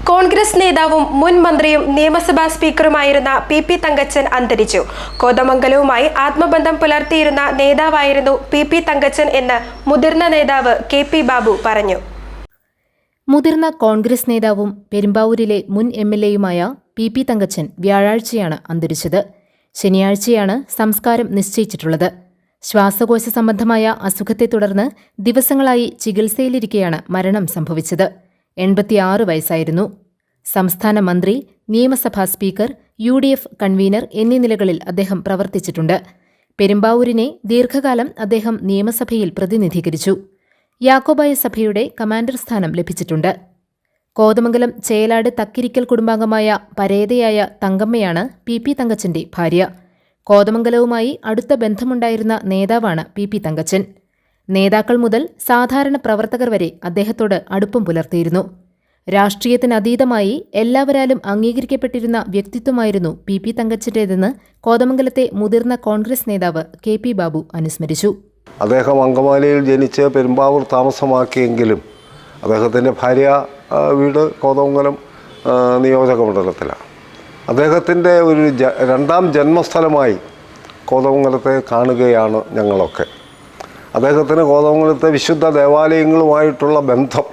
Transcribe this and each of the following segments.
കോൺഗ്രസ് നേതാവും മുൻ മന്ത്രിയും നിയമസഭാ സ്പീക്കറുമായിരുന്ന പി തങ്കച്ചൻ അന്തരിച്ചു. കോതമംഗലവുമായി ആത്മബന്ധം പുലർത്തിയിരുന്ന നേതാവായിരുന്നു പി തങ്കച്ചൻ എന്ന് മുതിർന്ന നേതാവ് കെ ബാബു പറഞ്ഞു. മുതിർന്ന കോൺഗ്രസ് നേതാവും പെരുമ്പാവൂരിലെ മുൻ എംഎൽഎയുമായ പി തങ്കച്ചൻ വ്യാഴാഴ്ചയാണ് അന്തരിച്ചത്. ശനിയാഴ്ചയാണ് സംസ്കാരം നിശ്ചയിച്ചിട്ടുള്ളത്. ശ്വാസകോശ സംബന്ധമായ അസുഖത്തെ തുടർന്ന് ദിവസങ്ങളായി ചികിത്സയിലിരിക്കെയാണ് മരണം സംഭവിച്ചത്. 86 വയസ്സായിരുന്നു. സംസ്ഥാന മന്ത്രി, നിയമസഭാ സ്പീക്കർ, UDF കൺവീനർ എന്നീ നിലകളിൽ അദ്ദേഹം പ്രവർത്തിച്ചിട്ടുണ്ട്. പെരുമ്പാവൂരിനെ ദീർഘകാലം അദ്ദേഹം നിയമസഭയിൽ പ്രതിനിധീകരിച്ചു. യാക്കോബായ സഭയുടെ കമാൻഡർ സ്ഥാനം ലഭിച്ചിട്ടുണ്ട്. കോതമംഗലം ചേലാട് തക്കിരിക്കൽ കുടുംബാംഗമായ പരേതയായ തങ്കമ്മയാണ് പി തങ്കച്ചന്റെ ഭാര്യ. കോതമംഗലവുമായി അടുത്ത ബന്ധമുണ്ടായിരുന്ന നേതാവാണ് പി തങ്കച്ചൻ. നേതാക്കൾ മുതൽ സാധാരണ പ്രവർത്തകർ വരെ അദ്ദേഹത്തോട് അടുപ്പം പുലർത്തിയിരുന്നു. രാഷ്ട്രീയത്തിനതീതമായി എല്ലാവരാലും അംഗീകരിക്കപ്പെട്ടിരുന്ന വ്യക്തിത്വമായിരുന്നു പി തങ്കച്ചന്റേതെന്ന് കോതമംഗലത്തെ മുതിർന്ന കോൺഗ്രസ് നേതാവ് കെ ബാബു അനുസ്മരിച്ചു. അദ്ദേഹം അങ്കമാലിയിൽ ജനിച്ച് പെരുമ്പാവൂർ താമസമാക്കിയെങ്കിലും അദ്ദേഹത്തിൻ്റെ ഭാര്യ വീട് കോതമംഗലം നിയോജക മണ്ഡലത്തിലാണ്. അദ്ദേഹത്തിൻ്റെ ഒരു രണ്ടാം ജന്മസ്ഥലമായി കോതമംഗലത്തെ കാണുകയാണ് ഞങ്ങളൊക്കെ. അദ്ദേഹത്തിന് കോതമംഗലത്തെ വിശുദ്ധ ദേവാലയങ്ങളുമായിട്ടുള്ള ബന്ധം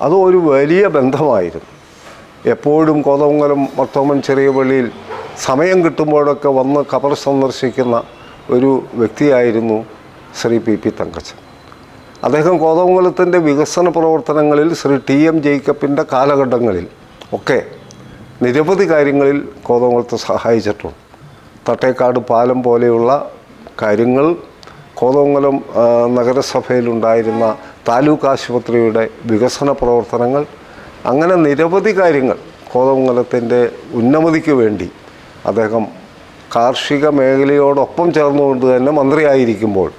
അത് ഒരു വലിയ ബന്ധമായിരുന്നു. എപ്പോഴും കോതമംഗലം മർത്തോമൻ ചെറിയ പള്ളിയിൽ സമയം കിട്ടുമ്പോഴൊക്കെ വന്ന് ഖബർ സന്ദർശിക്കുന്ന ഒരു വ്യക്തിയായിരുന്നു ശ്രീ പി തങ്കച്ചൻ. അദ്ദേഹം കോതമംഗലത്തിൻ്റെ വികസന പ്രവർത്തനങ്ങളിൽ ശ്രീ TM ജേക്കബിൻ്റെ കാലഘട്ടങ്ങളിൽ ഒക്കെ നിരവധി കാര്യങ്ങളിൽ കോതമംഗലത്തെ സഹായിച്ചിട്ടുണ്ട്. തട്ടേക്കാട് പാലം പോലെയുള്ള കാര്യങ്ങൾ, കോതമംഗലം നഗരസഭയിലുണ്ടായിരുന്ന താലൂക്ക് ആശുപത്രിയുടെ വികസന പ്രവർത്തനങ്ങൾ, അങ്ങനെ നിരവധി കാര്യങ്ങൾ കോതമംഗലത്തിൻ്റെ ഉന്നമതിക്ക് വേണ്ടി അദ്ദേഹം കാർഷിക മേഖലയോടൊപ്പം ചേർന്നുകൊണ്ട് തന്നെ മന്ത്രിയായിരിക്കുമ്പോൾ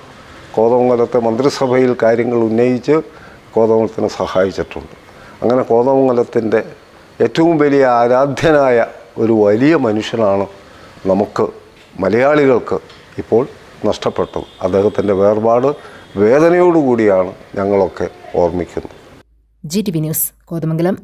കോതമംഗലത്തെ മന്ത്രിസഭയിൽ കാര്യങ്ങൾ ഉന്നയിച്ച് കോതമംഗലത്തിനെ സഹായിച്ചിട്ടുണ്ട്. അങ്ങനെ കോതമംഗലത്തിൻ്റെ ഏറ്റവും വലിയ ആരാധ്യനായ ഒരു വലിയ മനുഷ്യനാണ് നമുക്ക് മലയാളികൾക്ക് ഇപ്പോൾ നഷ്ടപ്പെട്ടത്. അദ്ദേഹത്തിൻ്റെ വേർപാട് വേദനയോടുകൂടിയാണ് ഞങ്ങളൊക്കെ ഓർമ്മിക്കുന്നത്. GTV news, Kothamangalam.